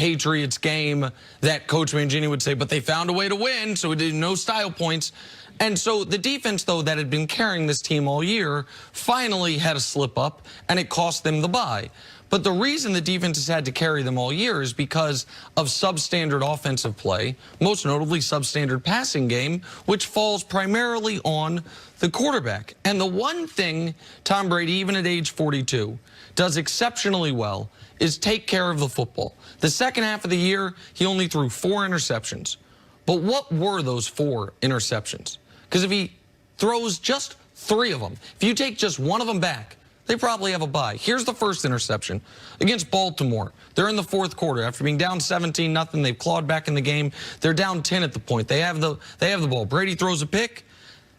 Patriots game that Coach Mangini would say, but they found a way to win, so it did no style points. And so the defense, though, that had been carrying this team all year, finally had a slip up, and it cost them the bye. But the reason the defense has had to carry them all year is because of substandard offensive play, most notably substandard passing game, which falls primarily on the quarterback. And the one thing Tom Brady, even at age 42, does exceptionally well is take care of the football. The second half of the year, he only threw 4 interceptions. But what were those 4 interceptions? Because if he throws just 3 of them, if you take just 1 of them back, they probably have a bye. Here's the first interception against Baltimore. They're in the 4th quarter. After being down 17-0, they've clawed back in the game. They're down 10 at the point. They have the ball. Brady throws a pick.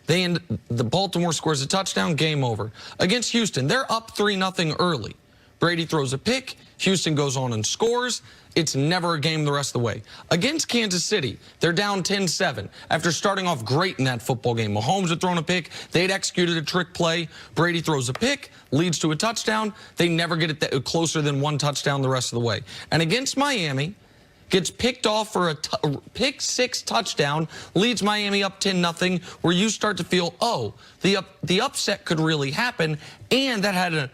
The Baltimore scores a touchdown. Game over. Against Houston, they're up 3-0 early. Brady throws a pick. Houston goes on and scores. It's never a game the rest of the way. Against Kansas City, they're down 10-7 after starting off great in that football game. Mahomes had thrown a pick. They'd executed a trick play. Brady throws a pick, leads to a touchdown. They never get it closer than 1 touchdown the rest of the way. And against Miami, gets picked off for a pick 6 touchdown, leads Miami up 10-0, where you start to feel, oh, the upset could really happen, and that had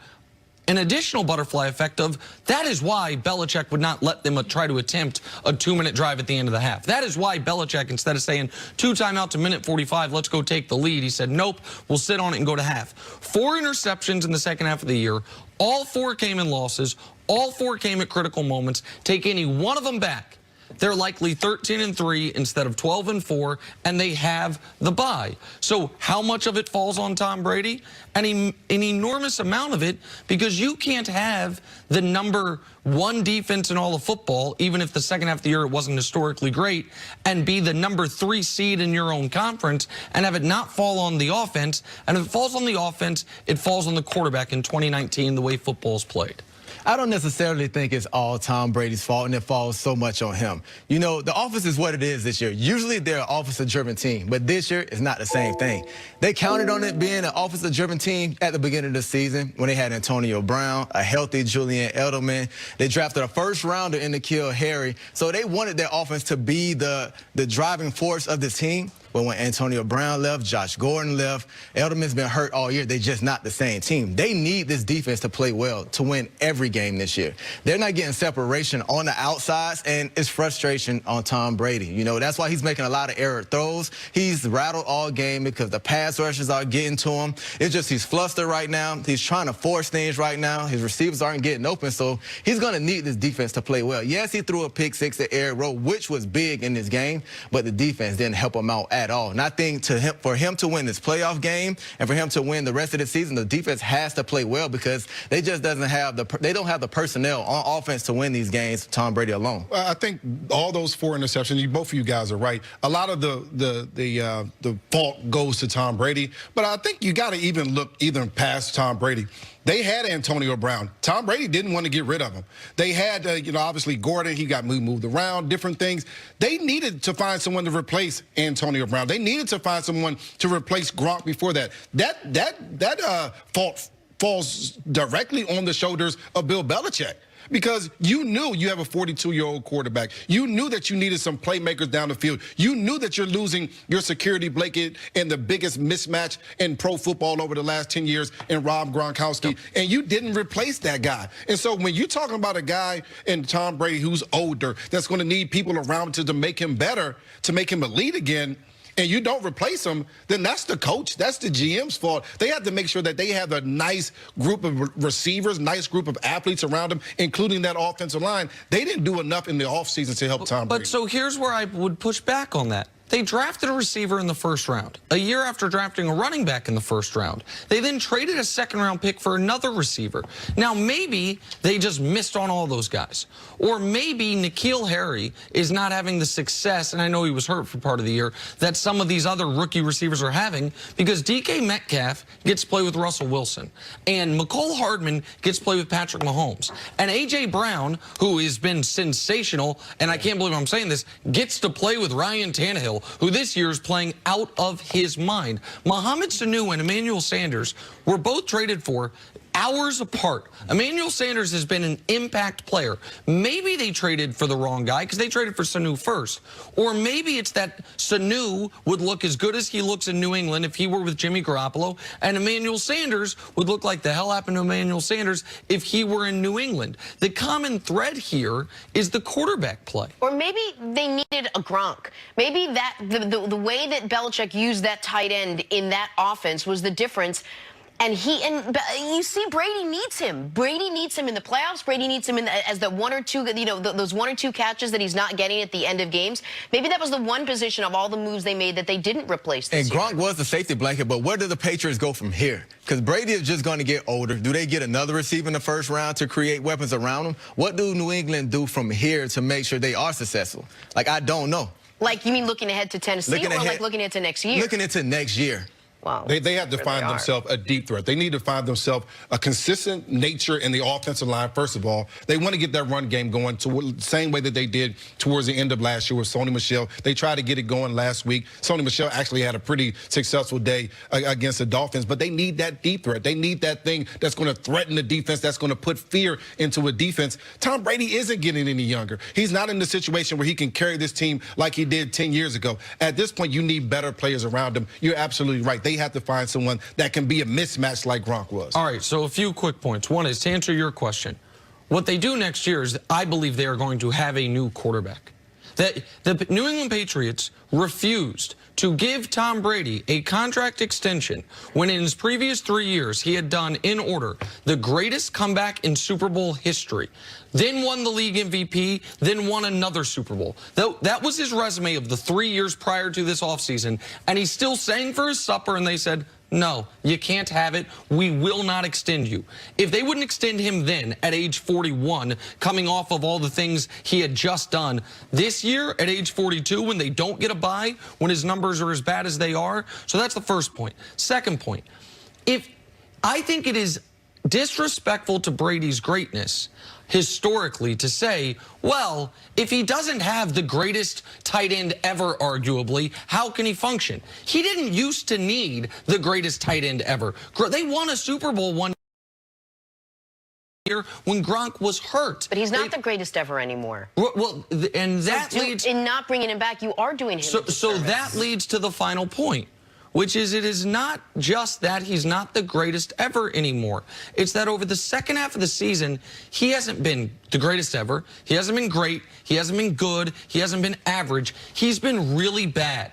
an additional butterfly effect of that is why Belichick would not let them try to attempt a 2-minute drive at the end of the half. That is why Belichick, instead of saying 2 timeouts to minute 45, let's go take the lead, he said, nope, we'll sit on it and go to half. 4 interceptions in the second half of the year. All 4 came in losses. All 4 came at critical moments. Take any one of them back, they're likely 13-3 instead of 12-4, and they have the bye. So how much of it falls on Tom Brady? An enormous amount of it, because you can't have the number 1 defense in all of football, even if the second half of the year it wasn't historically great, and be the number 3 seed in your own conference and have it not fall on the offense. And if it falls on the offense, it falls on the quarterback in 2019, the way football's played. I don't necessarily think it's all Tom Brady's fault and it falls so much on him. You know, the offense is what it is this year. Usually they're an offensive-driven team, but this year it's not the same thing. They counted on it being an offensive-driven team at the beginning of the season when they had Antonio Brown, a healthy Julian Edelman. They drafted a first-rounder in N'Keal Harry, so they wanted their offense to be the driving force of this team. But when Antonio Brown left, Josh Gordon left, Edelman's been hurt all year. They're just not the same team. They need this defense to play well to win every game this year. They're not getting separation on the outsides, and it's frustration on Tom Brady. You know, that's why he's making a lot of error throws. He's rattled all game because the pass rushers are getting to him. It's just he's flustered right now. He's trying to force things right now. His receivers aren't getting open, so he's going to need this defense to play well. Yes, he threw a pick 6 to Eric Rowe, which was big in this game, but the defense didn't help him out at all. And I think for him to win this playoff game and for him to win the rest of the season, the defense has to play well because they just don't have the personnel on offense to win these games, Tom Brady alone. I think all those 4 interceptions, both of you guys are right. A lot of the fault goes to Tom Brady, but I think you got to even look past Tom Brady. They had Antonio Brown. Tom Brady didn't want to get rid of him. They had, obviously Gordon. He got moved around, different things. They needed to find someone to replace Antonio Brown. They needed to find someone to replace Gronk before that. That fault falls directly on the shoulders of Bill Belichick. Because you knew you have a 42-year-old quarterback. You knew that you needed some playmakers down the field. You knew that you're losing your security blanket and the biggest mismatch in pro football over the last 10 years in Rob Gronkowski, and you didn't replace that guy. And so when you're talking about a guy in Tom Brady who's older, that's going to need people around to make him better, to make him elite again, and you don't replace him, then that's the coach. That's the GM's fault. They have to make sure that they have a nice group of receivers, nice group of athletes around them, including that offensive line. They didn't do enough in the offseason to help Tom Brady. But so here's where I would push back on that. They drafted a receiver in the first round, a year after drafting a running back in the first round. They then traded a second-round pick for another receiver. Now, maybe they just missed on all those guys. Or maybe N'Keal Harry is not having the success, and I know he was hurt for part of the year, that some of these other rookie receivers are having, because DK Metcalf gets to play with Russell Wilson, and McCole Hardman gets to play with Patrick Mahomes. And A.J. Brown, who has been sensational, and I can't believe I'm saying this, gets to play with Ryan Tannehill, who this year is playing out of his mind. Mohamed Sanu and Emmanuel Sanders were both traded for hours apart. Emmanuel Sanders has been an impact player. Maybe they traded for the wrong guy because they traded for Sanu first. Or maybe it's that Sanu would look as good as he looks in New England if he were with Jimmy Garoppolo, and Emmanuel Sanders would look like the hell happened to Emmanuel Sanders if he were in New England. The common thread here is the quarterback play. Or maybe they needed a Gronk. Maybe that the way that Belichick used that tight end in that offense was the difference. And you see, Brady needs him. Brady needs him in the playoffs. Brady needs him as the one or two, those one or two catches that he's not getting at the end of games. Maybe that was the one position of all the moves they made that they didn't replace this year. And Gronk was the safety blanket, but where do the Patriots go from here? Because Brady is just going to get older. Do they get another receiver in the first round to create weapons around him? What do New England do from here to make sure they are successful? Like, I don't know. Like, you mean looking ahead to Tennessee like looking into next year? Looking into next year. Wow. They have to find themselves a deep threat. They need to find themselves a consistent nature in the offensive line, first of all. They want to get that run game going the same way that they did towards the end of last year with Sony Michel. They tried to get it going last week. Sony Michel actually had a pretty successful day against the Dolphins, but they need that deep threat. They need that thing that's going to threaten the defense, that's going to put fear into a defense. Tom Brady isn't getting any younger. He's not in the situation where he can carry this team like he did 10 years ago. At this point, you need better players around him. You're absolutely right. They have to find someone that can be a mismatch like Gronk was. All right, so a few quick points. One is to answer your question. What they do next year is I believe they are going to have a new quarterback. The New England Patriots refused to give Tom Brady a contract extension when in his previous 3 years he had done, in order, the greatest comeback in Super Bowl history, then won the league MVP, then won another Super Bowl. That was his resume of the 3 years prior to this offseason, and he's still saying for his supper, and they said, no, you can't have it. We will not extend you. If they wouldn't extend him then at age 41, coming off of all the things he had just done, this year at age 42, when they don't get a bye, when his numbers are as bad as they are. So that's the first point. Second point, I think it is disrespectful to Brady's greatness historically to say, well, if he doesn't have the greatest tight end ever, arguably, how can he function? He didn't used to need the greatest tight end ever. They won a Super Bowl one year when Gronk was hurt. But he's not the greatest ever anymore. Well, and that leads... In not bringing him back, you are doing him So that leads to the final point, which is it is not just that he's not the greatest ever anymore. It's that over the second half of the season, he hasn't been the greatest ever. He hasn't been great. He hasn't been good. He hasn't been average. He's been really bad.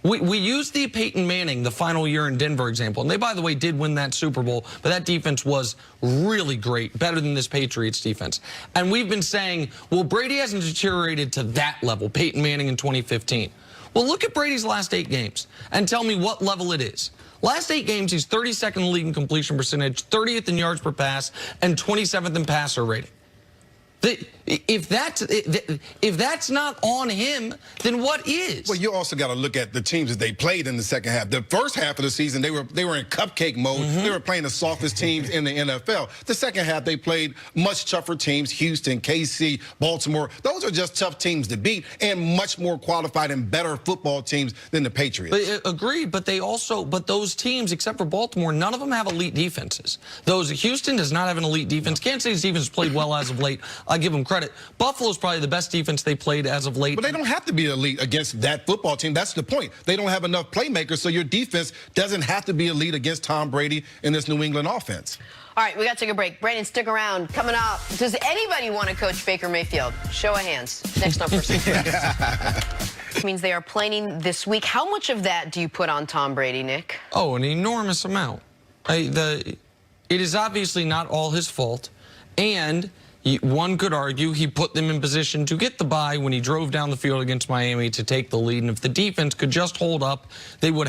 We used the Peyton Manning, the final year in Denver example, and they, by the way, did win that Super Bowl, but that defense was really great, better than this Patriots defense. And we've been saying, well, Brady hasn't deteriorated to that level, Peyton Manning in 2015. Well, look at Brady's last 8 games and tell me what level it is. Last 8 games, he's 32nd in the league in completion percentage, 30th in yards per pass, and 27th in passer rating. If that's not on him, then what is? Well, you also got to look at the teams that they played in the second half. The first half of the season, they were in cupcake mode. They were playing the softest teams in the NFL. The second half, they played much tougher teams: Houston, KC, Baltimore. Those are just tough teams to beat, and much more qualified and better football teams than the Patriots. Agreed, but those teams, except for Baltimore, none of them have elite defenses. Houston does not have an elite defense. Kansas City's defense played well as of late. I give them credit. Buffalo's probably the best defense they played as of late. But they don't have to be elite against that football team. That's the point. They don't have enough playmakers, so your defense doesn't have to be elite against Tom Brady in this New England offense. All right, we got to take a break. Brandon, stick around. Coming up, does anybody want to coach Baker Mayfield? Show of hands. Next on First and Friends. Means they are planning this week. How much of that do you put on Tom Brady, Nick? Oh, an enormous amount. It is obviously not all his fault, and one could argue he put them in position to get the bye when he drove down the field against Miami to take the lead, and if the defense could just hold up, they would have